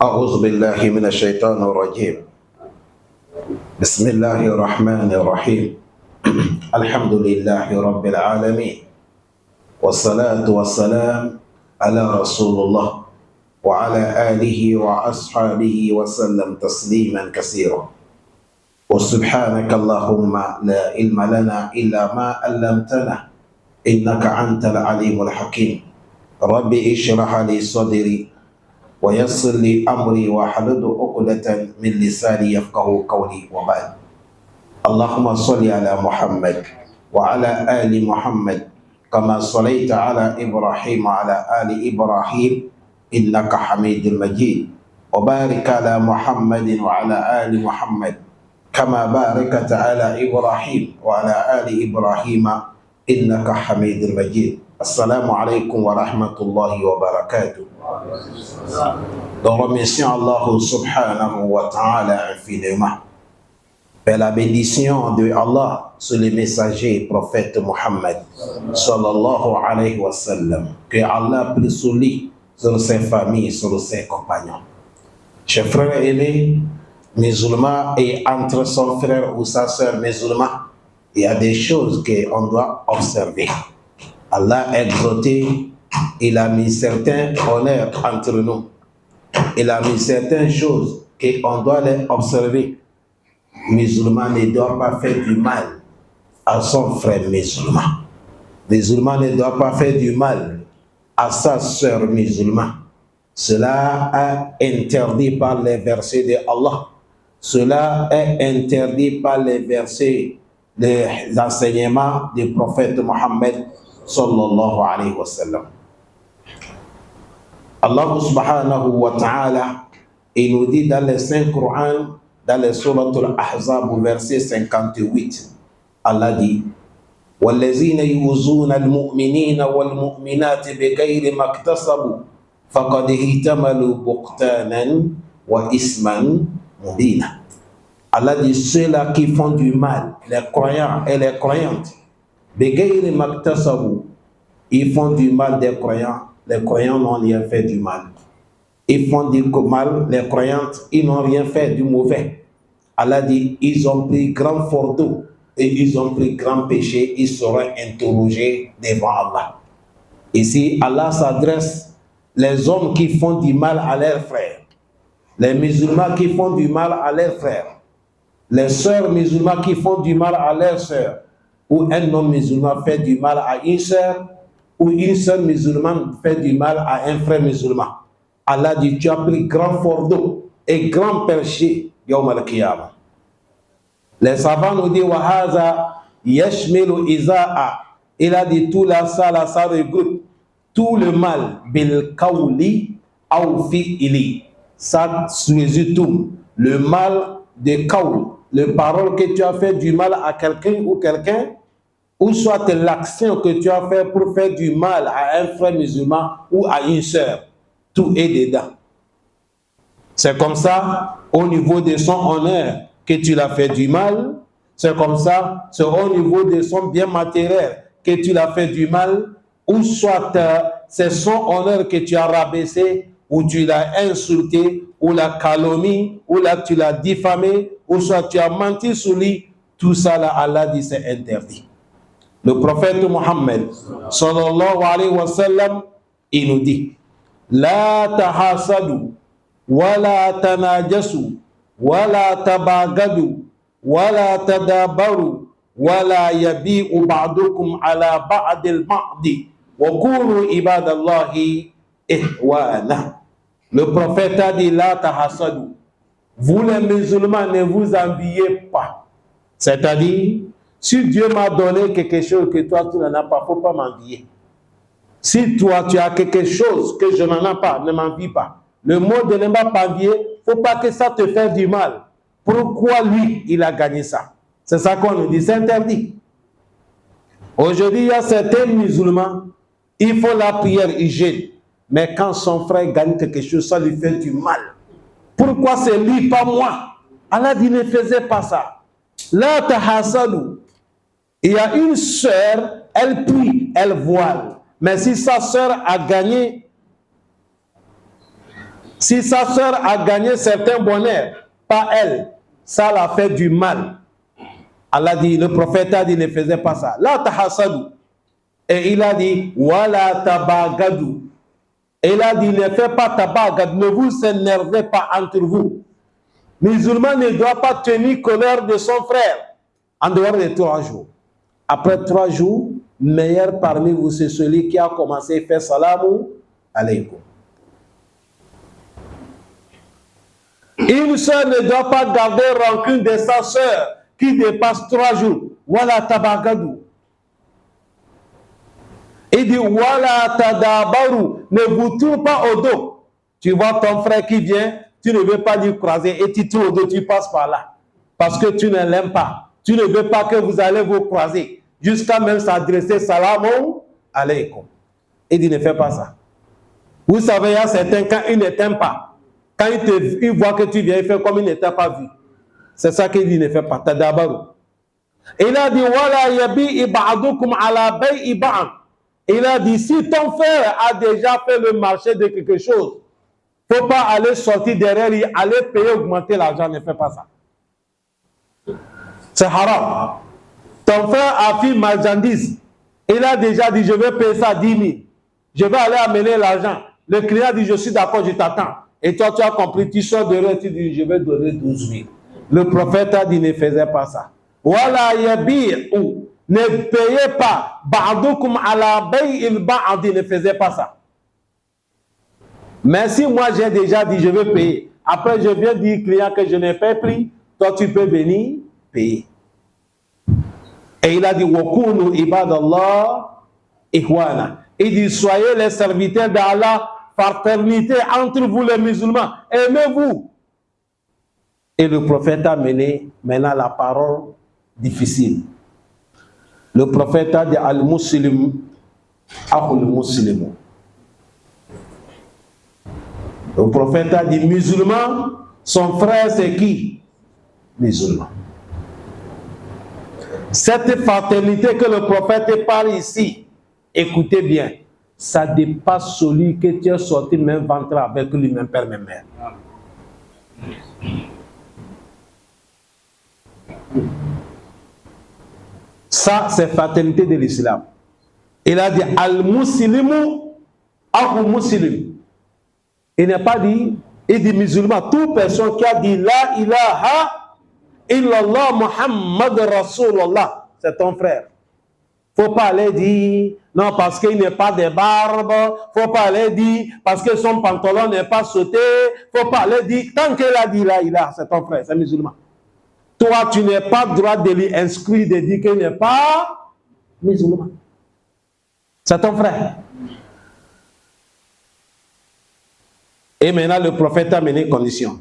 أعوذ بالله من الشيطان الرجيم. بسم الله الرحمن الرحيم. الحمد لله رب العالمين، والصلاة والسلام على رسول الله وعلى آله وأصحابه وسلم تسليما كثيرا. وسبحانك اللهم لا علم لنا إلا ما علمتنا إنك أنت العليم الحكيم. ربي اشرح لي صدري ويسر لي أمري واحلل عقدة من لساني يفقه قولي. وبعد، اللهم صل على محمد وعلى آل محمد كما صليت على إبراهيم وعلى آل إبراهيم إنك حميد مجيد، وبارك على محمد وعلى آل محمد كما باركت على إبراهيم وعلى آل إبراهيم إنك حميد مجيد. السلام عليكم ورحمة الله وبركاته. Nous remercions Allah subhanahu wa ta'ala infiniment. Et la bénédiction de Allah sur le messager prophète Muhammad sallallahu alayhi wa sallam. Que Allah prie sur lui, sur ses familles, sur ses compagnons. Chers frères aînés, musulmans, et entre son frère ou sa sœur musulman, il y a des choses qu'on doit observer. Allah a exalté, il a mis certains honneurs entre nous. Il a mis certaines choses qu'on doit les observer. Musulman ne doit pas faire du mal à son frère musulman. Musulman ne doit pas faire du mal à sa sœur musulmane. Cela est interdit par les versets de Allah. Cela est interdit par les versets, les enseignements du prophète Mohammed sallallahu alayhi wa sallam. Allah subhanahu wa ta'ala, il nous dit dans les 5 Coran, dans les sourates al-Ahzab, verset 58, Allah dit: وَالَّذِينَ يُؤْذُونَ الْمُؤْمِنِينَ وَالْمُؤْمِنَاتِ بِغَيْرِ مَا اكْتَسَبُوا فَقَدِ احْتَمَلُوا بُهْتَانًا وَإِثْمًا مُبِينًا. Allah dit: ceux-là qui font du mal, les croyants et les croyantes, بِغَيْرِ مَا اكْتَسَبُوا, ils font du mal des croyants. Les croyants n'ont rien fait du mal. Ils font du mal, les croyantes, ils n'ont rien fait du mauvais. Allah dit: ils ont pris grand fardeau et ils ont pris grand péché, ils seront interrogés devant Allah. Ici, Allah s'adresse les hommes qui font du mal à leurs frères, les musulmans qui font du mal à leurs frères, les sœurs musulmanes qui font du mal à leurs sœurs, ou un homme musulman fait du mal à une sœur, ou une sœur musulmane fait du mal à un frère musulman. Allah dit: tu as pris grand fardeau et grand péché yawm al-qiyamah. Les savants nous disent: Wahaza yashmilu izaa. Il a dit tout là, ça regroupe tout le mal bil kauli aw fi'ili. Ça résume tout le mal de kaul, le parole que tu as fait du mal à quelqu'un ou quelqu'un, ou soit l'action que tu as fait pour faire du mal à un frère musulman ou à une sœur. Tout est dedans. C'est comme ça, au niveau de son honneur, que tu l'as fait du mal. C'est comme ça, c'est au niveau de son bien matériel que tu l'as fait du mal. Ou soit c'est son honneur que tu as rabaissé, ou tu l'as insulté, ou la calomnie, ou là tu l'as diffamé, ou soit tu as menti sur lui. Tout ça, là, Allah dit c'est interdit. Le prophète Mohammed sallallahu alayhi wa sallam, il nous dit: La tahasadu, wa la tanajasu, wa la tabagadu, wa la tadabaru, wa la yabi'u ba'dukum ala ba'dil ba'di, wa kunu ibadallahi ihwana. Le prophète a dit: La tahasadu. Vous les musulmans, ne vous enviez pas. C'est-à-dire, si Dieu m'a donné quelque chose que toi tu n'en as pas, il ne faut pas m'envier. Si toi tu as quelque chose que je n'en ai pas, ne m'envie pas. Le mot de ne pas envier, il ne faut pas que ça te fasse du mal. Pourquoi lui, il a gagné ça? C'est ça qu'on nous dit, c'est interdit. Aujourd'hui, il y a certains musulmans, ils font la prière, ils gênent. Mais quand son frère gagne quelque chose, ça lui fait du mal. Pourquoi c'est lui, pas moi? Allah dit: ne faisait pas ça. La tahasadu. Il y a une sœur, elle prie, elle voile. Mais si sa sœur a gagné, Si sa sœur a gagné certains bonheurs, pas elle, ça l'a fait du mal. Allah dit, le prophète a dit, ne faisait pas ça. La tahasadu. Et il a dit, wala tabagadu. Et il a dit, ne faites pas tabagad, ne vous énervez pas entre vous. Musulman ne doit pas tenir colère de son frère en dehors de 3 jours. Après 3 jours, meilleur parmi vous, c'est celui qui a commencé à faire salamu alaykum. Une soeur ne doit pas garder rancune de sa soeur qui dépasse 3 jours. Wala tabagadou. Il dit wala tadabaru. Ne vous tourne pas au dos. Tu vois ton frère qui vient, tu ne veux pas lui croiser et tu tournes au dos, tu passes par là. Parce que tu ne l'aimes pas. Tu ne veux pas que vous allez vous croiser. Jusqu'à même s'adresser salamu alaykum. Il dit ne fais pas ça. Vous savez, il y a certains, quand ils ne t'aiment pas, quand il voit que tu viens, il fait comme il ne t'a pas vu. C'est ça qu'il dit, ne fait pas. Tadabaru. Il a dit, wala yabi ba'dukum ala bay'i ba'd. Il a dit, si ton frère a déjà fait le marché de quelque chose, il ne faut pas aller sortir derrière lui, aller payer, augmenter l'argent, ne fais pas ça. C'est haram. Ton frère a fait marchandise. Il a déjà dit, je vais payer ça 10 000. Je vais aller amener l'argent. Le client dit, je suis d'accord, je t'attends. Et toi, tu as compris, tu sors de là, tu dis, je vais donner 12 000. Le prophète a dit, ne faisait pas ça. Wala yabi'u, ne payez pas. Ba'dukum ala bay'il ba'd, ne faisait pas ça. Mais si moi j'ai déjà dit, je vais payer. Après, je viens dire au client que je n'ai pas pris, toi, tu peux venir payer. Et il a dit, wakunu ibadallah ihwana. Il dit, soyez les serviteurs d'Allah, fraternité entre vous les musulmans, aimez-vous. Et le prophète a mené maintenant la parole difficile. Le prophète a dit al-muslim akhul muslim. Le prophète a dit musulman, son frère c'est qui? Musulman. Cette fraternité que le prophète parle ici, écoutez bien, ça dépasse celui que tu as sorti même ventre avec lui, même père, même mère. Ça, c'est fraternité de l'islam. Il a dit al-muslimu akhou muslim. Il n'a pas dit, il dit musulman, toute personne qui a dit la ilaha illallah Muhammad Rasulullah, c'est ton frère. Faut pas aller dire non parce qu'il n'est pas de barbe, faut pas aller dire parce que son pantalon n'est pas sauté, faut pas aller dire tant qu'il a dit la ilaha, c'est ton frère, c'est musulman. Toi, tu n'as pas le droit de lui inscrire, de dire qu'il n'est pas musulman. C'est ton frère. Et maintenant, le prophète a mené une condition.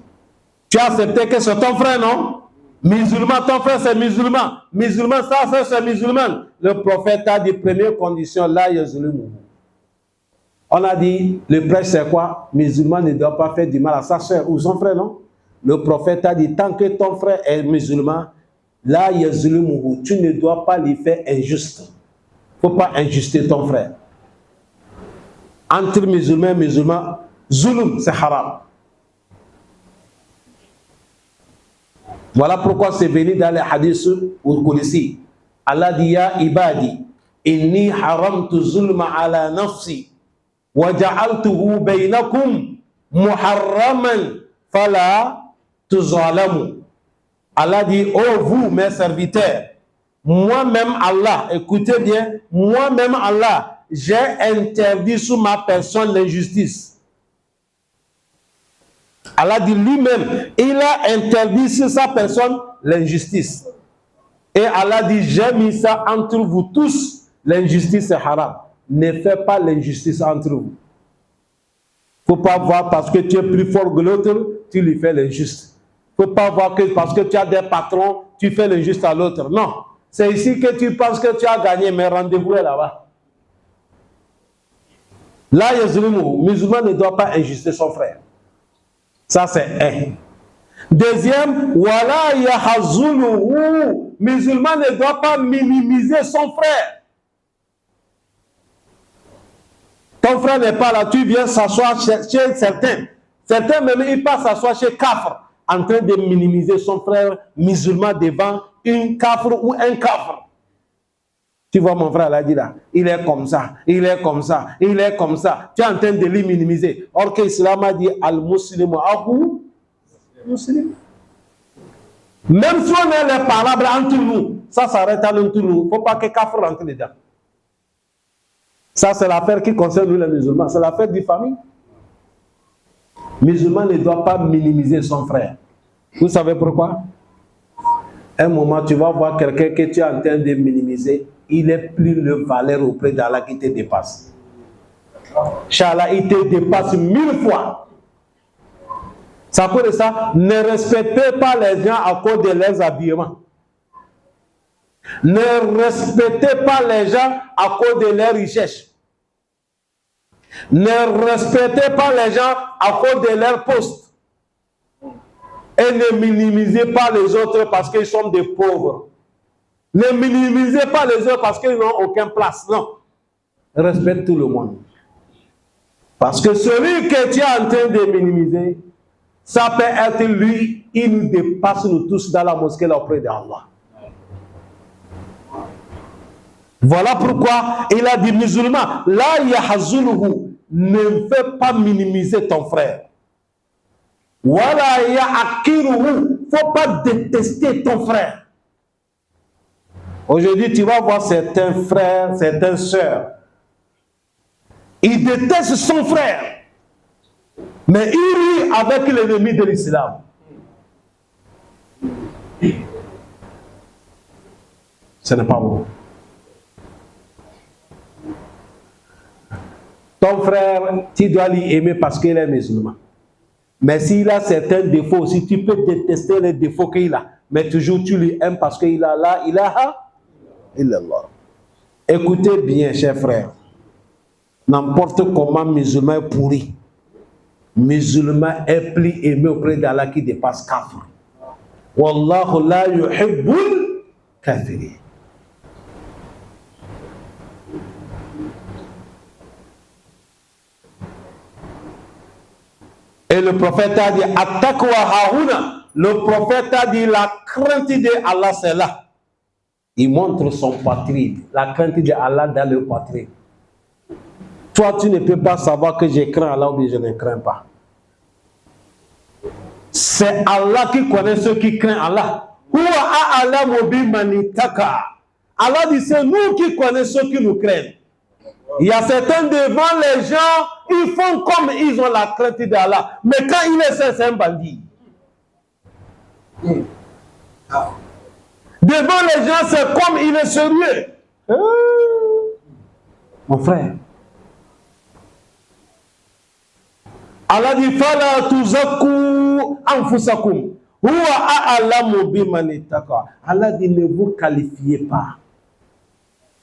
Tu as accepté que c'est ton frère, non? Musulman, ton frère, c'est musulman. Musulman, ça, c'est musulman. Le prophète a dit, première condition, là, yazulumu. On a dit, le prêtre, c'est quoi? Musulman ne doit pas faire du mal à sa soeur ou son frère, non? Le prophète a dit, tant que ton frère est musulman, là, yazulumu, tu ne dois pas lui faire injuste. Il ne faut pas injuster ton frère. Entre musulmans et musulmans, zulum, c'est haram. Voilà pourquoi c'est venu dans les hadiths ou Qudsi. Allah dit ya ibadi, inni haramtu zulma ala nafsi wa ja'altuhu bainakum muharraman fala tuzalamu. Allah dit, oh vous mes serviteurs, moi-même Allah, écoutez bien, moi-même Allah, j'ai interdit sur ma personne l'injustice. Allah dit lui-même, il a interdit sur sa personne l'injustice. Et Allah dit, j'ai mis ça entre vous tous, l'injustice est haram. Ne fais pas l'injustice entre vous. Il ne faut pas voir parce que tu es plus fort que l'autre, tu lui fais l'injuste. Il ne faut pas voir que parce que tu as des patrons, tu fais l'injuste à l'autre. Non, c'est ici que tu penses que tu as gagné, mais rendez-vous est là-bas. Là, le musulman ne doit pas injuster son frère. Ça, c'est un. Deuxième, wala yahazuluhu. Musulman ne doit pas minimiser son frère. Ton frère n'est pas là, tu viens s'asseoir chez certains. Certains même, ils passent s'asseoir chez Kafr, en train de minimiser son frère musulman devant une Kafr ou un Kafr. Tu vois mon frère là, dit là, il est comme ça, il est comme ça, il est comme ça. Tu es en train de le minimiser. Or que l'islam a dit al-muslimu ahu muslim. Même si on est les parables entre nous, ça s'arrête entre nous. Il ne faut pas que Kafr rentre dedans. Ça, c'est l'affaire qui concerne nous les musulmans. C'est l'affaire du famille. Musulman ne doit pas minimiser son frère. Vous savez pourquoi? Un moment, tu vas voir quelqu'un que tu es en train de minimiser. Il est plus de valeur auprès d'Allah qui te dépasse. Inch'Allah, il te dépasse 1000 fois. Ça cause de ça, ne respectez pas les gens à cause de leurs habillements. Ne respectez pas les gens à cause de leurs richesses. Ne respectez pas les gens à cause de leur poste. Et ne minimisez pas les autres parce qu'ils sont des pauvres. Ne minimisez pas les autres parce qu'ils n'ont aucune place. Non. Respecte tout le monde. Parce que celui que tu es en train de minimiser, ça peut être lui, il nous dépasse nous tous dans la mosquée là auprès d'Allah. Voilà pourquoi il a dit musulman, la yahzuluhu, ne fais pas minimiser ton frère. Wala ya'kiruhu, faut pas détester ton frère. Aujourd'hui, tu vas voir certains frères, certaines sœurs, ils détestent son frère, mais il rit avec l'ennemi de l'islam. Ce n'est pas bon. Ton frère, tu dois l'aimer parce qu'il est musulman. Mais s'il a certains défauts aussi, tu peux détester les défauts qu'il a. Mais toujours tu lui aimes parce qu'il a la ilaha illallah. Écoutez bien, chers frères. N'importe comment musulman est pourri. Musulman est plus aimé auprès d'Allah qui dépasse kafir. Wallahu la yuhibbul kafirin. Et le prophète a dit, Attaqwa haouna. Le prophète a dit, la crainte de Allah, c'est là. Il montre son poitrine. La crainte de Allah dans le poitrine. Toi, tu ne peux pas savoir que je crains Allah ou bien je ne crains pas. C'est Allah qui connaît ceux qui craignent Allah. Allah dit, c'est nous qui connaissons ceux qui nous craignent. Il y a certains devant les gens, ils font comme ils ont la crainte d'Allah. Mais quand il est c'est un bandit. Devant les gens, c'est comme il est sérieux. Mon frère. Allah dit, Fala tuzaku anfusakum. Huwa a'lamu biman ittaqa. Allah dit, ne vous qualifiez pas.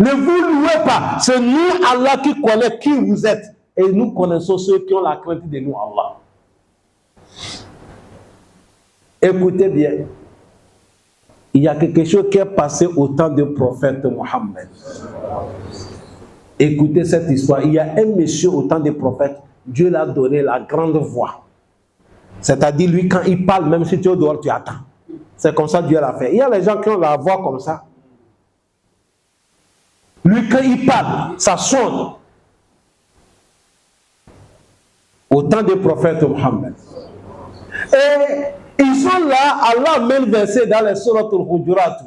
Ne vous louez pas. C'est nous, Allah, qui connaît qui vous êtes. Et nous connaissons ceux qui ont la crainte de nous, Allah. Écoutez bien. Il y a quelque chose qui est passé au temps du prophète Mohammed. Écoutez cette histoire. Il y a un monsieur au temps des prophètes. Dieu l'a donné la grande voix. C'est-à-dire, lui, quand il parle, même si tu es dehors, tu attends. C'est comme ça que Dieu l'a fait. Il y a les gens qui ont la voix comme ça. Lui, quand il parle, ça sonne. Au temps des prophètes Mohammed. Et ils sont là, Allah même versé dans les sourates al-Hujurat.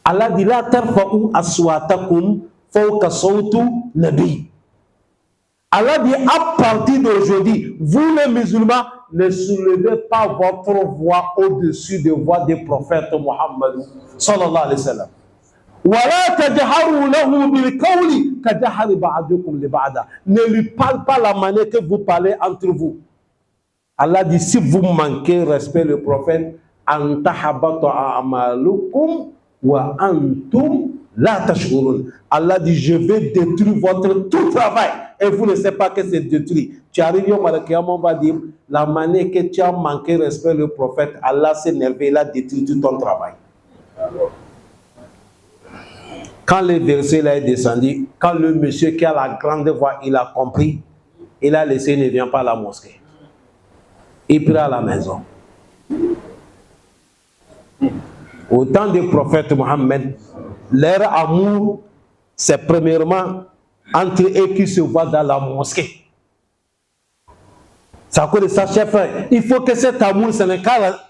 Allah dit, la tarfa'u aswatakum fawqa sawtu nabi. Allah dit, à partir d'aujourd'hui, vous les musulmans, ne soulevez pas votre voix au-dessus de voix des prophètes Mohammed sallallahu alayhi wa sallam. وَلَا تَجْهَرُوا لَهُ بِالْقَوْلِ كَجَهَرِ بَعْضِكُمْ لِبَعْضٍ. Ne lui parle pas la manière que vous parlez entre vous. Allah dit, si vous manquez respect le prophète, أَنْ تَحَبَطَ أَعْمَالُكُمْ وَأَنْتُمْ لَا تَشْعُرُونَ. Allah dit, je vais détruire votre tout travail. Et vous ne savez pas que c'est détruit. Tu arrives au Malakiyam, on va dire, la manière que tu as manqué respect le prophète, Allah s'est énervé, il a détruit tout ton travail. Quand le verset là est descendu, quand le monsieur qui a la grande voix, il a compris, il a laissé, il ne vient pas à la mosquée. Il prie à la maison. Au temps du prophète Mohammed, leur amour, c'est premièrement entre eux qui se voient dans la mosquée. C'est à cause de ça, chers frères. Il faut que cet amour,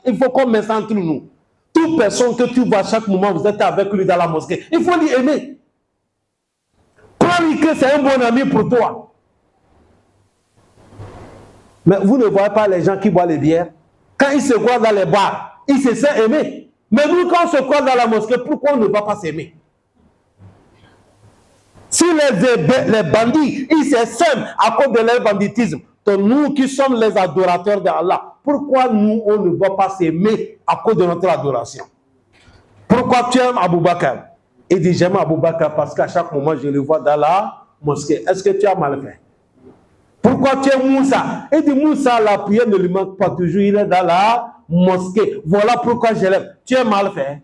il faut qu'on mette ça entre nous. Toute personne que tu vois à chaque moment, vous êtes avec lui dans la mosquée. Il faut lui aimer. Crois-lui que c'est un bon ami pour toi. Mais vous ne voyez pas les gens qui boivent les bières. Quand ils se croisent dans les bars, ils se sentent aimer. Mais nous, quand on se croise dans la mosquée, pourquoi on ne va pas s'aimer? Si les bandits, ils s'aiment à cause de leur banditisme, donc nous qui sommes les adorateurs d'Allah, pourquoi nous, on ne va pas s'aimer à cause de notre adoration? Pourquoi tu aimes Abou Bakr? Il dit, j'aime Abou Bakr parce qu'à chaque moment, je le vois dans la mosquée. Est-ce que tu as mal fait? Pourquoi tu aimes Moussa? Il dit, Moussa, la prière ne lui manque pas toujours, il est dans la mosquée. Voilà pourquoi je l'aime. Tu as mal fait?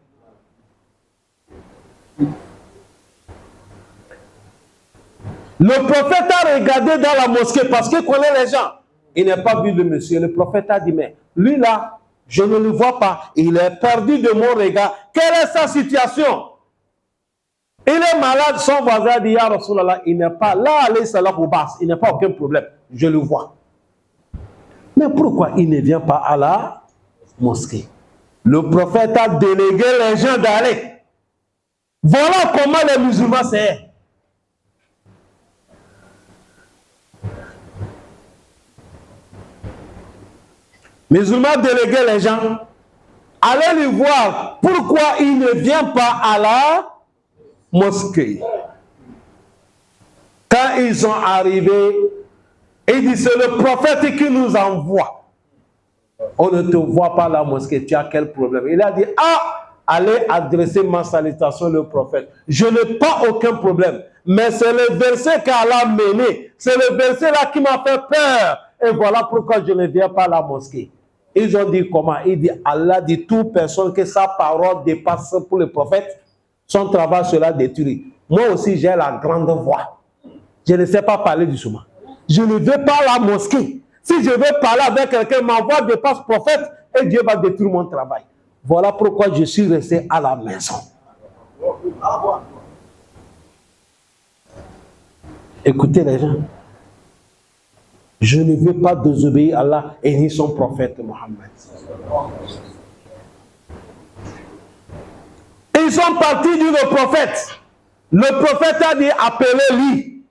Le prophète a regardé dans la mosquée parce qu'il connaît les gens. Il n'a pas vu le monsieur. Le prophète a dit, mais lui là, je ne le vois pas. Il est perdu de mon regard. Quelle est sa situation? Il est malade, son voisin dit, Ya Rasulallah, il n'est pas là, il n'a pas aucun problème. Je le vois. Mais pourquoi il ne vient pas à la mosquée? Le prophète a délégué les gens d'aller. Voilà comment les musulmans c'est. Musulmans déléguaient les gens, allez lui voir pourquoi il ne vient pas à la mosquée. Quand ils sont arrivés, il dit c'est le prophète qui nous envoie. On ne te voit pas à la mosquée, tu as quel problème? Il a dit, allez adresser ma salutation au prophète. Je n'ai pas aucun problème, mais c'est le verset qu'Allah a mené. C'est le verset là qui m'a fait peur. Et voilà pourquoi je ne viens pas à la mosquée. Ils ont dit comment? Il dit, Allah dit, toute personne que sa parole dépasse pour le prophète, son travail sera détruit. Moi aussi, j'ai la grande voix. Je ne sais pas parler du souma. Je ne vais pas à la mosquée. Si je veux parler avec quelqu'un, ma voix dépasse le prophète et Dieu va détruire mon travail. Voilà pourquoi je suis resté à la maison. Écoutez les gens. Je ne veux pas désobéir à Allah et ni son prophète Mohammed. Ils sont partis du prophète. Le prophète a dit, appelez-lui.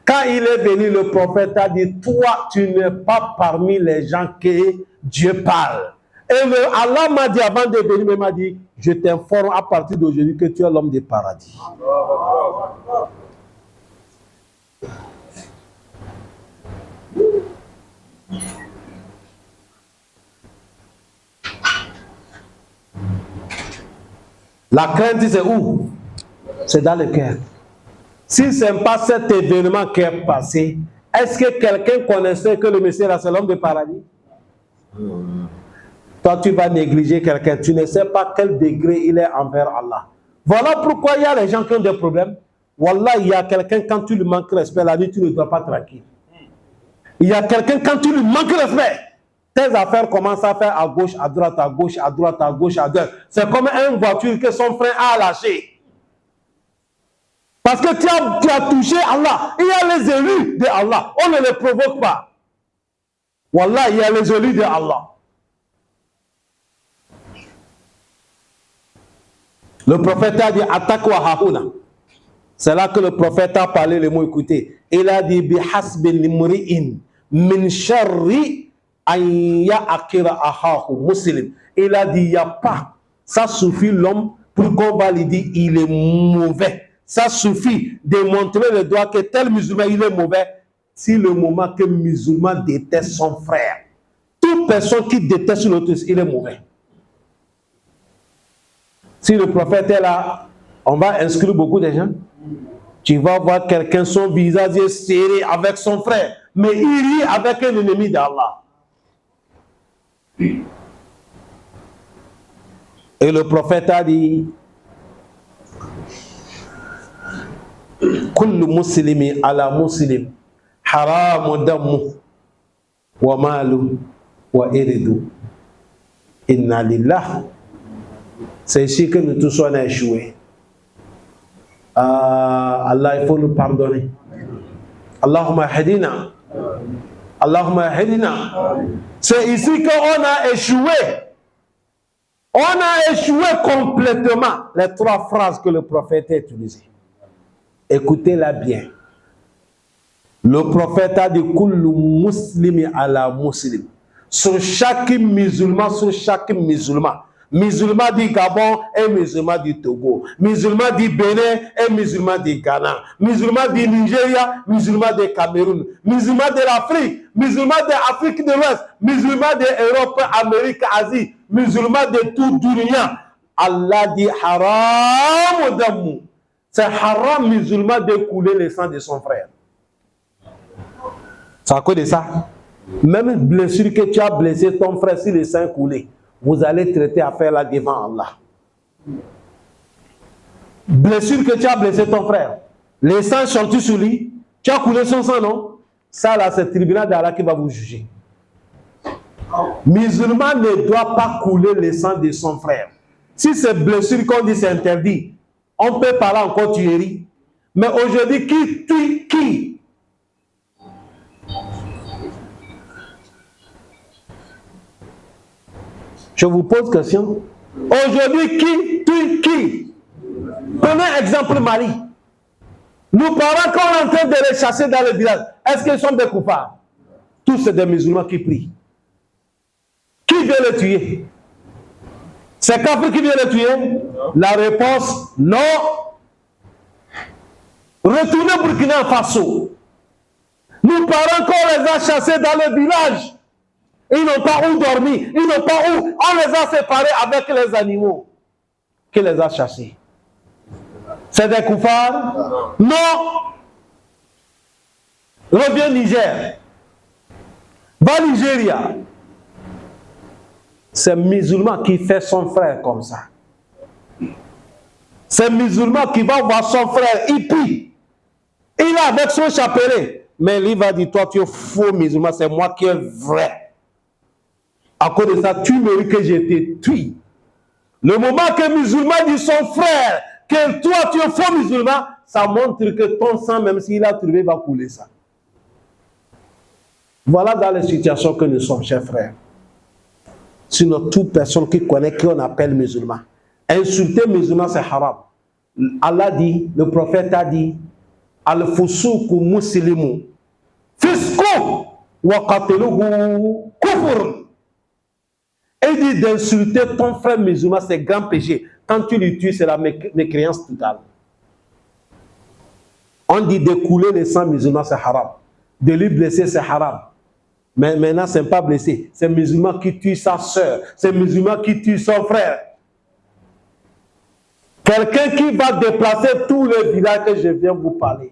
Quand il est venu, le prophète a dit, toi, tu n'es pas parmi les gens que Dieu parle. Et Allah m'a dit, avant de venir, il m'a dit, je t'informe à partir d'aujourd'hui que tu es l'homme du paradis. La crainte, c'est où? C'est dans le cœur. Si ce n'est pas cet événement qui est passé, est-ce que quelqu'un connaissait que le Messie est l'homme du paradis? Toi, tu vas négliger quelqu'un. Tu ne sais pas quel degré il est envers Allah. Voilà pourquoi il y a les gens qui ont des problèmes. Wallah, il y a quelqu'un, quand tu lui manques respect, la nuit, tu ne dois pas tranquille. Il y a quelqu'un, quand tu lui manques respect, tes affaires commencent à faire à gauche, à droite, à gauche, à droite, à gauche, à droite. C'est comme une voiture que son frère a lâchée. Parce que tu as touché Allah. Il y a les élus de Allah. On ne les provoque pas. Wallah, il y a les élus de Allah. Le prophète a dit, attaque wa haouna. C'est là que le prophète a parlé le mot, écoutez. Il a dit, bihasbi limri'in min sharri an ya'akira ahahu muslim. Il a dit, il n'y a pas. Ça suffit l'homme pour qu'on va lui dire, il est mauvais. Ça suffit de montrer le doigt que tel musulman, il est mauvais. Si le moment que le musulman déteste son frère, toute personne qui déteste l'autre, il est mauvais. Si le prophète est là, on va inscrire beaucoup de gens. Tu vas voir quelqu'un, son visage est serré avec son frère, mais il rit avec un ennemi d'Allah. Et le prophète a dit, kullu muslimi ala muslim haram damu wa malu wa iridu. Inna lillah. C'est ici que nous tous on a échoué. Allah, il faut nous pardonner. Allahumma hadina. Allahumma hadina. C'est ici qu'on a échoué. On a échoué complètement. Les 3 phrases que le prophète a utilisées. Écoutez-la bien. Le prophète a dit kullu muslimi ala muslim. Sur chaque musulman, musulman du Gabon et musulman du Togo, musulman du Bénin et musulman du Ghana, musulman du Nigeria, musulman du Cameroun, musulman de l'Afrique, musulman de l'Afrique de l'Ouest, musulman de l'Europe, Amérique, Asie, musulman de tout dunya. Allah dit haram damu. C'est haram musulman de couler le sang de son frère. C'est à cause de ça. Même blessure que tu as blessé ton frère, si le sang coulé, vous allez traiter affaire là devant Allah. Blessure que tu as blessé ton frère, le sang sorti sur lui, tu as coulé son sang, non? Ça là, c'est le tribunal d'Allah qui va vous juger. Musulman ne doit pas couler le sang de son frère. Si c'est blessure qu'on dit c'est interdit, on peut parler encore tuerie. Mais aujourd'hui, qui tue qui? Je vous pose question. Aujourd'hui, qui tue qui? Prenez exemple Mali. Nos parents, quand on est en train de les chasser dans le village, est-ce qu'ils sont des coupables? Tous c'est des musulmans qui prient. Qui vient les tuer? C'est Kafir qui vient les tuer? La réponse, non. Retournez au Burkina Faso. Nos parents, quand on les a chassés dans le village, ils n'ont pas où dormir, ils n'ont pas où. On les a séparés avec les animaux qui les a chassés. C'est des koufars? Non. Reviens Niger. Va Nigeria. C'est musulman qui fait son frère comme ça. C'est musulman qui va voir son frère, il prie. Il est avec son chapelet. Mais lui va dire, toi tu es faux musulman, c'est moi qui est vrai. À cause de ça, tu mérites que je te tue. Le moment que le musulman dit son frère, que toi tu es faux musulman, ça montre que ton sang, même s'il a trouvé, va couler ça. Voilà dans les situations que nous sommes, chers frères. Sinon, toute personne qui connaît, qu'on appelle musulman. Insulter musulman, c'est haram. Allah dit, le prophète a dit, al-fusuku muslimu, fisku wa qatiluhu kufr. Et dit d'insulter ton frère musulman, c'est grand péché. Quand tu le tues, c'est la mécréance totale. On dit de couler le sang musulman, c'est haram. De lui blesser, c'est haram. Mais maintenant, ce n'est pas blessé. C'est musulman qui tue sa soeur. C'est musulman qui tue son frère. Quelqu'un qui va déplacer tout le village que je viens vous parler.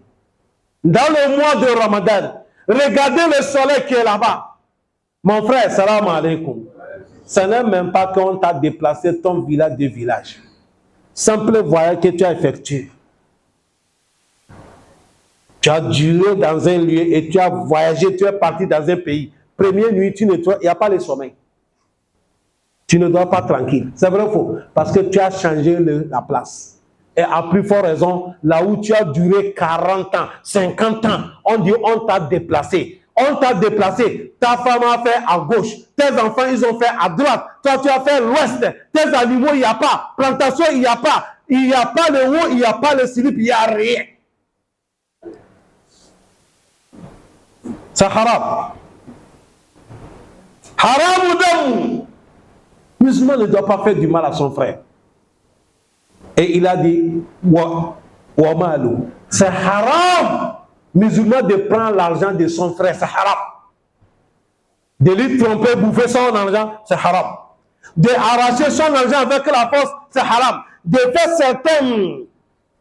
Dans le mois de Ramadan, regardez le soleil qui est là-bas. Mon frère, salam alaikum. Ce n'est même pas qu'on t'a déplacé ton village de village. Simple voyage que tu as effectué. Tu as duré dans un lieu et tu as voyagé, tu es parti dans un pays. Première nuit, il n'y a pas le sommeil. Tu ne dors pas tranquille. C'est vrai ou faux? Parce que tu as changé la place. Et à plus forte raison, là où tu as duré 40 ans, 50 ans, on dit on t'a déplacé. On t'a déplacé. Ta femme a fait à gauche. Tes enfants, ils ont fait à droite. Toi, tu as fait l'ouest. Tes animaux, il n'y a pas. Plantation, il n'y a pas. Il n'y a pas le haut, il n'y a pas le slip, il n'y a rien. C'est haram. Haram ou dam. Musulman ne doit pas faire du mal à son frère. Et il a dit, wa malou. C'est haram. Musulman de prendre l'argent de son frère, c'est haram. De lui tromper, bouffer son argent, c'est haram. De arracher son argent avec la force, c'est haram. De faire certains,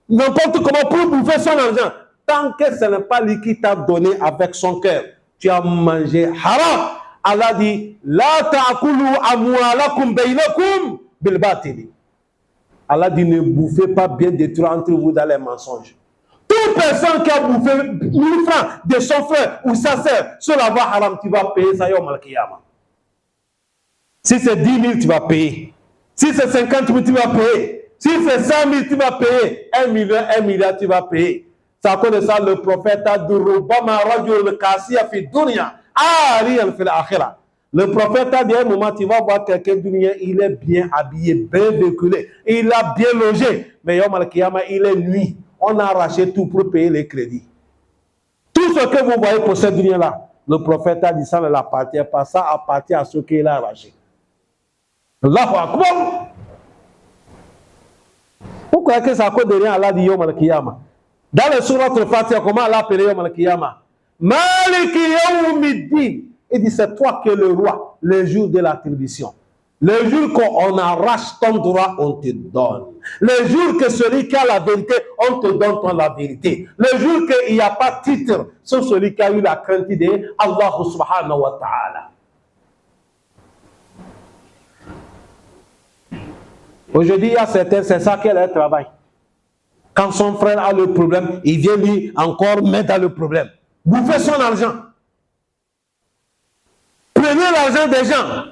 n'importe comment pour bouffer son argent, tant que ce n'est pas lui qui t'a donné avec son cœur, tu as mangé haram. Allah dit, la ta'kulu amwalakum baynakum bil batili. Allah dit, ne bouffez pas bien détruire entre vous dans les mensonges. Toute personne qui a bouffé 1000 francs de son frère ou sa sœur sur la voie haram, tu vas payer ça yom al-Qiyamah. Si c'est 10 000, tu vas payer. Si c'est 50 000, tu vas payer. Si c'est 100 000, tu vas payer. 1 million, 1 milliard, tu vas payer. C'est à cause de ça, le prophète a dit le prophète a dit à un moment, tu vas voir quelqu'un dunya, il est bien habillé, bien véhiculé, il a bien logé, mais yom al-Qiyamah, il est nuit. On a arraché tout pour payer les crédits. Tout ce que vous voyez pour cette dunya-là, le prophète a dit ça ne l'appartient pas, ça appartient à ceux qu'il a arraché. Allahu Akbar. Pourquoi est-ce que ça à cause de rien Allah dit yom al-Qiyamah? Dans le surat al-Fatiha, comment Allah appelle yom al-Qiyamah? Maliki yawmiddin. Il dit c'est toi qui es le roi, le jour de l'attribution. Le jour qu'on arrache ton droit, on te donne. Le jour que celui qui a la vérité, on te donne la vérité. Le jour qu'il n'y a pas de titre sur celui qui a eu la crainte de Allah subhanahu wa ta'ala. Aujourd'hui, il y a certains, c'est ça qu'est leur travail. Quand son frère a le problème, il vient lui encore mettre dans le problème. Bouffer son argent. Prenez l'argent des gens.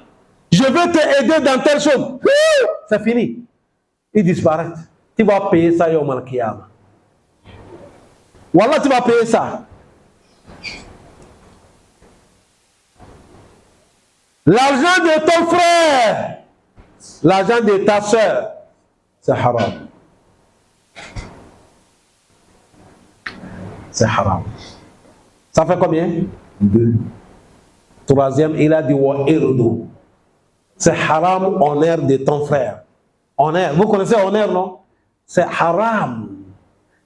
Je veux t'aider dans telle chose. C'est fini. Il disparaît. Tu vas payer ça yom al-Qiyamah. Wallah, tu vas payer ça. L'argent de ton frère, l'argent de ta soeur, c'est haram. C'est haram. Ça fait combien? 2. Troisième, il a dit wa irdu. C'est haram, honneur de ton frère. Honneur. Vous connaissez honneur, non? C'est haram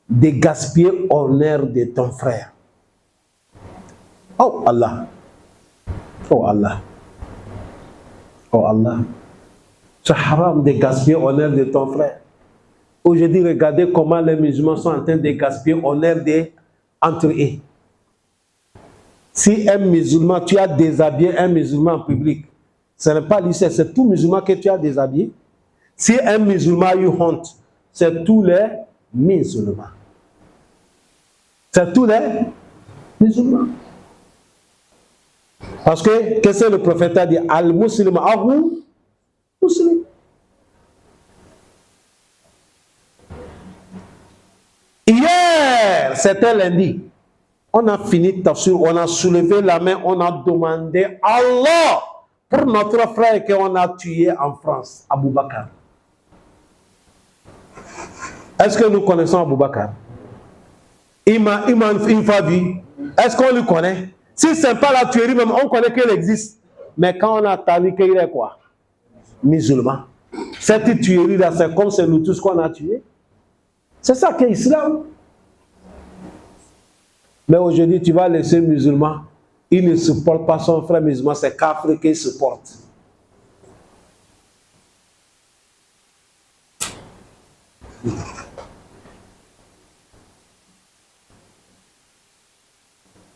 de gaspiller honneur de ton frère. Oh Allah. Oh Allah. Oh Allah. C'est haram de gaspiller honneur de ton frère. Aujourd'hui, regardez comment les musulmans sont en train de gaspiller honneur entre eux. Si un musulman, tu as déshabillé un musulman en public, ce n'est pas lui, c'est tout musulman que tu as déshabillé. Si un musulman a eu honte, c'est tous les musulmans. C'est tous les musulmans. Parce que, qu'est-ce que le prophète a dit? Al-Muslim ahu muslim. Hier, c'était lundi. On a fini tafsir, on a soulevé la main, on a demandé Allah pour notre frère qu'on a tué en France, Abou Bakar. Est-ce que nous connaissons Abou Bakar? Il m'a une fois vu. Est-ce qu'on le connaît? Si ce n'est pas la tuerie même, on connaît qu'elle existe. Mais quand on a établi qu'il est quoi? Musulman. Cette tuerie-là, c'est comme c'est nous tous qu'on a tué. C'est ça qu'est l'islam. Mais aujourd'hui, tu vas laisser musulman, il ne supporte pas son frère musulman, c'est kafir qu'il supporte.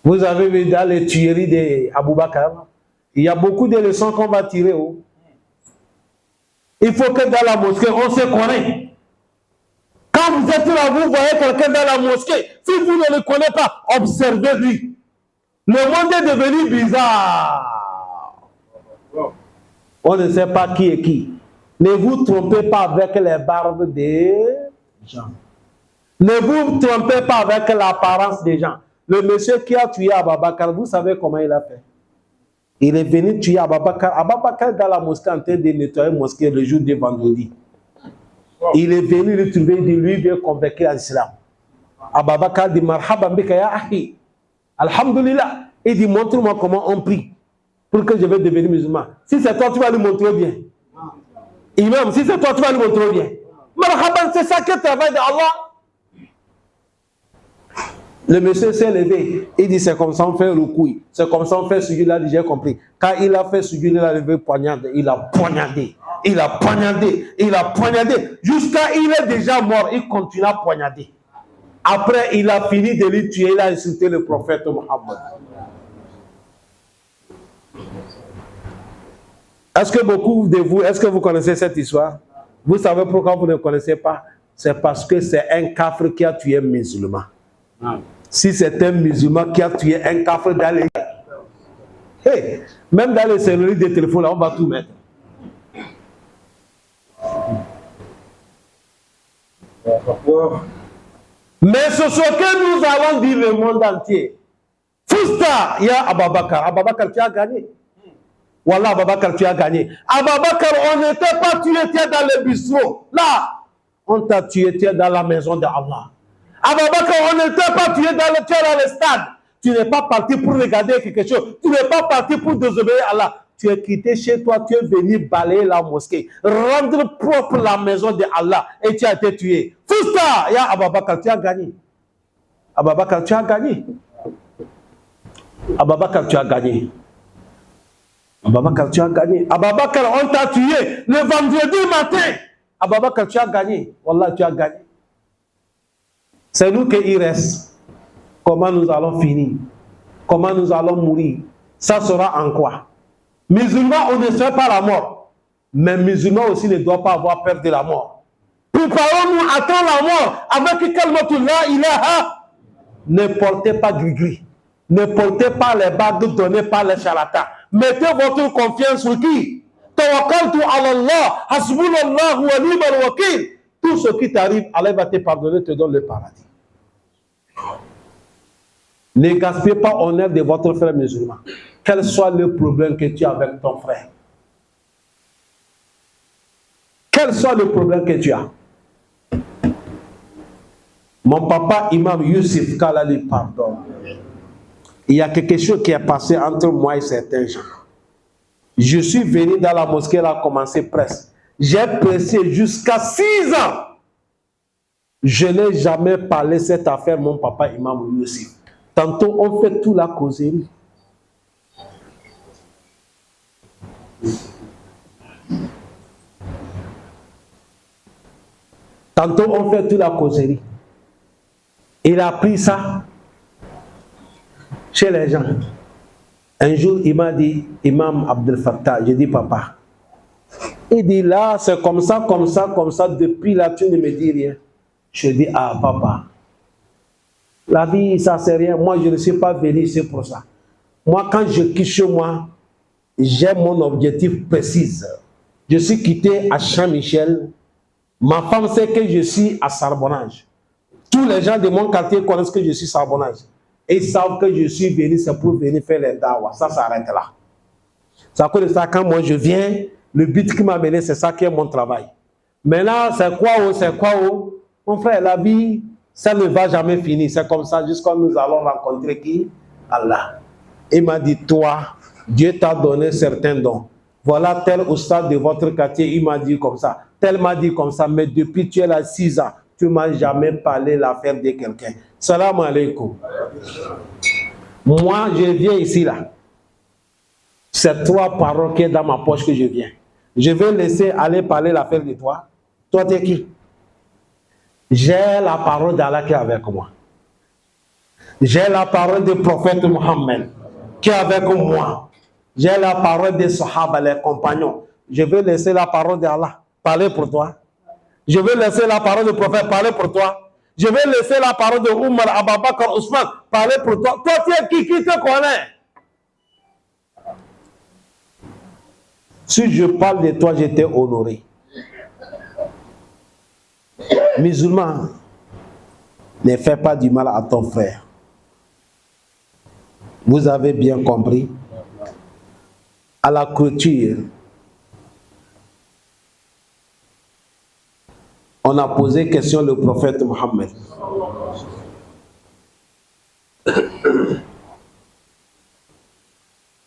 Vous avez vu dans les tueries d'Abou Bakar, il y a beaucoup de leçons qu'on va tirer. Oh. Il faut que dans la mosquée, on se connaît. Quand vous êtes là, vous voyez quelqu'un dans la mosquée, si vous ne le connaissez pas, observez-lui. Le monde est devenu bizarre. On ne sait pas qui est qui. Ne vous trompez pas avec les barbes des gens. Ne vous trompez pas avec l'apparence des gens. Le monsieur qui a tué Abou Bakar, vous savez comment il a fait? Il est venu tuer Abou Bakar. Abou Bakar dans la mosquée en train de nettoyer la mosquée le jour de vendredi. Il est venu le trouver, il lui vient convaincre à l'islam. Abou Bakar dit marhaban bika ya ahi. Alhamdulillah. Il dit montre-moi comment on prie pour que je vais devenir musulman. Si c'est toi, tu vas lui montrer bien. Imam, si c'est toi, tu vas lui montrer bien. Marhaban, c'est ça que le travail d'Allah. Le monsieur s'est levé. Il dit c'est comme ça on fait le couille. C'est comme ça on fait celui-là, j'ai compris. Quand il a fait celui-là, il a levé poignarde. Il a poignardé. Il a poignardé. Il a poignardé. Jusqu'à il est déjà mort. Il continue à poignarder. Après, il a fini de lui tuer. Il a insulté le prophète Mohammed. Est-ce que beaucoup de vous, est-ce que vous connaissez cette histoire? Vous savez pourquoi vous ne connaissez pas? C'est parce que c'est un kafir qui a tué un musulman. Si c'est un musulman qui a tué un kafir dans les... Hey, même dans les cellules de téléphone, là, on va tout mettre. Mais c'est ce que nous allons dire le monde entier. Fousta, il y a Ababakar. Ababakar, tu as gagné. Wallah, Ababakar, tu as gagné. Ababakar, on n'était pas tué, tu es dans le bistrot. Là, on t'a tué, tu es dans la maison d'Allah. Ababakar, on n'était pas tué, tu es dans le stade. Tu n'es pas parti pour regarder quelque chose. Tu n'es pas parti pour désobéir à Allah. Tu es quitté chez toi, tu es venu balayer la mosquée, rendre propre la maison d'Allah et tu as été tué. Fousta, ya Ababakar, tu as gagné. Ababakar, tu as gagné. Ababakar, tu as gagné. Ababakar, tu as gagné. Ababakar, on t'a tué le vendredi matin. Ababakar, tu as gagné. Wallah, tu as gagné. C'est nous qu'il reste. Comment nous allons finir? Comment nous allons mourir? Ça sera en quoi? Musulmans, on ne sait pas la mort. Mais musulmans aussi ne doivent pas avoir peur de la mort. Préparons-nous à attendre la mort avec kalmatul la ilaha. Ne portez pas gris-gris. Ne portez pas les bagues données par les charlatans. Mettez votre confiance sur qui? Tawakkaltu ala Allah, hasbunallahu wa ni'mal wakil. Tout ce qui t'arrive, Allah va te pardonner, te donne le paradis. Ne gaspillez pas l'honneur de votre frère musulman. Quel soit le problème que tu as avec ton frère. Quel soit le problème que tu as. Mon papa, Imam Youssef, qu'Allah lui pardonne. Il y a quelque chose qui est passé entre moi et certains gens. Je suis venu dans la mosquée, elle a commencé presque. J'ai pressé jusqu'à 6 ans. Je n'ai jamais parlé de cette affaire, mon papa, Imam Youssef. Tantôt, on fait toute la causerie. Tantôt, on fait toute la causerie. Il a pris ça chez les gens. Un jour, il m'a dit, Imam Abdel Fattah, j'ai dit, papa. Il dit, là, c'est comme ça, depuis là, tu ne me dis rien. Je dis, ah, papa. La vie, ça c'est rien. Moi, je ne suis pas venu ici pour ça. Moi, quand je quitte chez moi, j'ai mon objectif précis. Je suis quitté à Saint-Michel. Ma femme sait que je suis à Sarbonnage. Tous les gens de mon quartier connaissent que je suis Sarbonnage. Et ils savent que je suis venu, c'est pour venir faire les dawa. Ça s'arrête là. C'est à cause de ça, quand moi je viens, le but qui m'a mené, c'est ça qui est mon travail. Maintenant, c'est quoi? Mon frère, la vie, ça ne va jamais finir. C'est comme ça, jusqu'à nous allons rencontrer qui? Allah. Il m'a dit, toi, Dieu t'a donné certains dons. Voilà tel au stade de votre quartier, il m'a dit comme ça. Tel m'a dit comme ça, mais depuis tu es là 6 ans, tu ne m'as jamais parlé l'affaire de quelqu'un. Salam alaikum. Moi, je viens ici là. C'est 3 paroles qui sont dans ma poche que je viens. Je vais laisser aller parler l'affaire de toi. Toi, tu es qui? J'ai la parole d'Allah qui est avec moi. J'ai la parole du prophète Mohammed qui est avec moi. J'ai la parole des Sahaba, les compagnons. Je vais laisser la parole d'Allah parler pour toi. Je vais laisser la parole du prophète parler pour toi. Je vais laisser la parole de Omar, Ababakar, Ousmane parler pour toi. Toi, tu es qui te connaît? Si je parle de toi, je t'ai honoré. Musulman, ne fais pas du mal à ton frère. Vous avez bien compris? À la clôture, on a posé question au prophète Mohammed.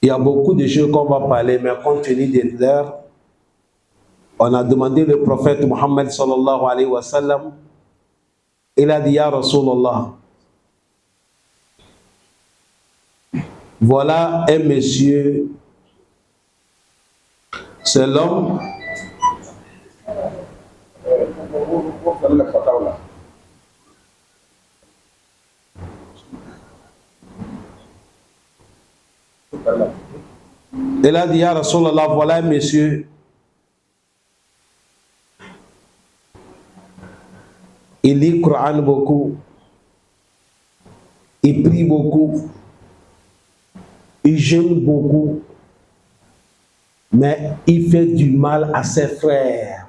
Il y a beaucoup de choses qu'on va parler, mais compte tenu de l'heure, on a demandé le prophète Mohammed sallallahu alayhi wa sallam. Il a dit, Ya Rasulallah, voilà un monsieur, c'est l'homme il a dit, Ya Rasulallah, voilà un monsieur, il lit le Coran beaucoup, il prie beaucoup, il jeûne beaucoup, mais il fait du mal à ses frères.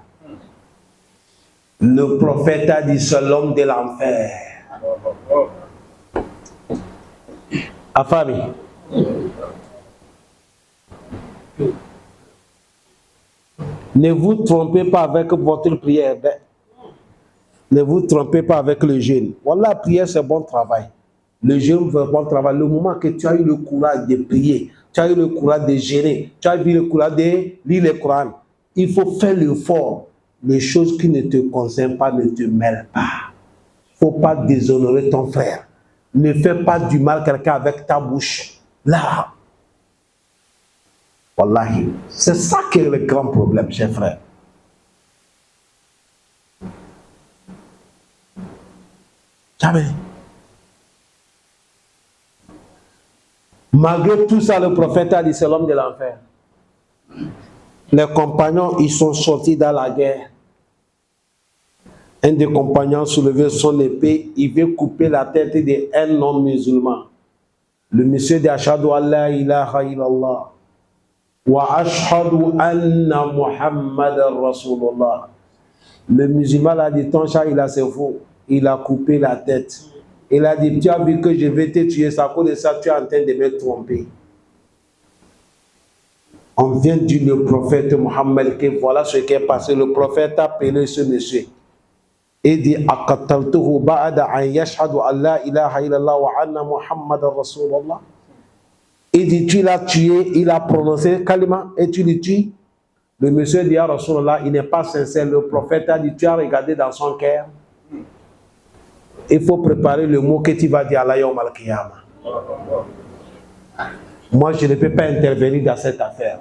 Le prophète a dit, c'est l'homme de l'enfer. Afami. Ne vous trompez pas avec votre prière. Ne vous trompez pas avec le jeûne. Voilà, la prière, c'est bon travail. Le jeûne, c'est bon travail. Le moment que tu as eu le courage de prier, tu as eu le courage de jeûner, tu as eu le courage de lire le Coran, il faut faire l'effort. Les choses qui ne te concernent pas ne te mêlent pas. Il ne faut pas déshonorer ton frère. Ne fais pas du mal à quelqu'un avec ta bouche. Là, wallahi, c'est ça qui est le grand problème, chers frères. Jamais. Malgré tout ça, le prophète a dit, c'est l'homme de l'enfer. Les compagnons, ils sont sortis dans la guerre. Un des compagnons soulevait son épée, il veut couper la tête d'un non-musulman. Le monsieur dit, Ashhadu an la ilaha illallah wa ashhadu anna Muhammadan Rasulullah. Le musulman a dit, ton chat, il a ses faux. Il a coupé la tête. Il a dit, tu as vu que je vais te tuer, ça cause de ça, tu es en train de me tromper. On vient de dire le prophète Mohammed que voilà ce qui est passé. Le prophète a appelé ce monsieur. Il dit, Aqataltuhu ba'ada an yashhadu an la ilaha illallah wa anna Muhammadan Rasulullah. Il dit, tu l'as tué, il a prononcé kalima et tu le tues. Le monsieur dit à Rasulullah, il n'est pas sincère. Le prophète a dit, tu as regardé dans son cœur. Il faut préparer le mot que tu vas dire à la Yawm al-Qiyamah. Moi, je ne peux pas intervenir dans cette affaire.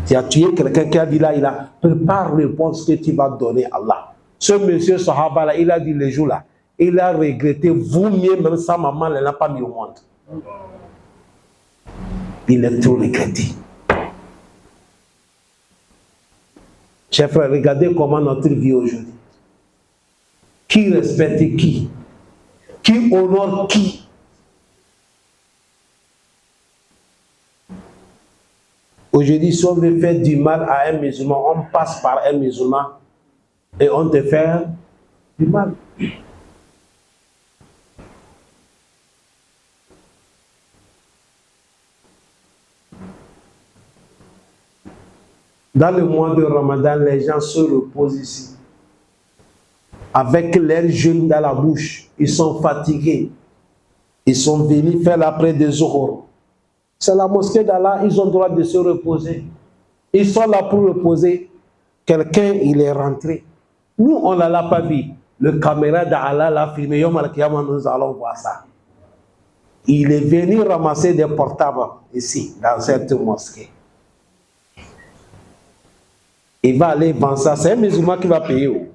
Tu as tué quelqu'un qui a dit là, il a prépare la réponse que tu vas donner à Allah. Ce monsieur Sahaba là, il a dit le jour là, il a regretté, vous mieux, même sa maman ne l'a pas mis au monde. Il est trop regretté. Chers frères, regardez comment notre vie aujourd'hui. Qui respecte qui? Qui honore qui? Aujourd'hui, si on veut faire du mal à un musulman, on passe par un musulman et on te fait du mal. Dans le mois de Ramadan, les gens se reposent ici. Avec leurs jeûnes dans la bouche, ils sont fatigués. Ils sont venus faire la prière des Zohor. C'est la mosquée d'Allah, ils ont le droit de se reposer. Ils sont là pour reposer. Quelqu'un, il est rentré. Nous, on ne l'a pas vu. Le caméra d'Allah l'a filmé. Yom al-Qiyamah, nous allons voir ça. Il est venu ramasser des portables ici, dans cette mosquée. Il va aller vendre ça. C'est un musulman qui va payer.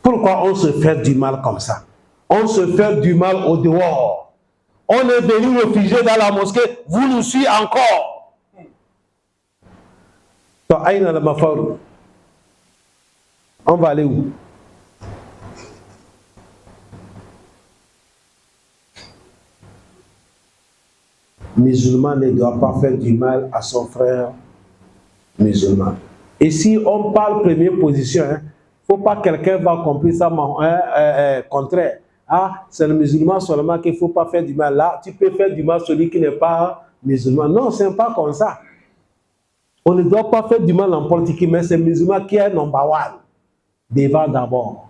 Pourquoi on se fait du mal comme ça? On se fait du mal au dehors. On est venu réfugier dans la mosquée. Vous nous suivez encore. On va aller où? Musulman ne doit pas faire du mal à son frère musulman. Et si on parle première position, il ne faut pas que quelqu'un va comprendre ça contraire. Ah, c'est le musulman seulement qu'il ne faut pas faire du mal. Là, tu peux faire du mal à celui qui n'est pas musulman. Non, ce n'est pas comme ça. On ne doit pas faire du mal en politique, mais c'est le musulman qui est number one. Devant d'abord.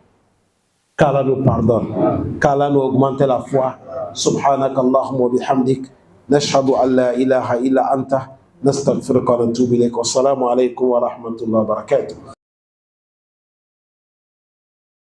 Qu'Allah nous pardonne. Qu'Allah nous augmente la foi. Subhanakallahumma wa bihamdik. نشهد أن لا إله إلا أنت نستغفرك ونتوب إليك والسلام عليكم ورحمة الله وبركاته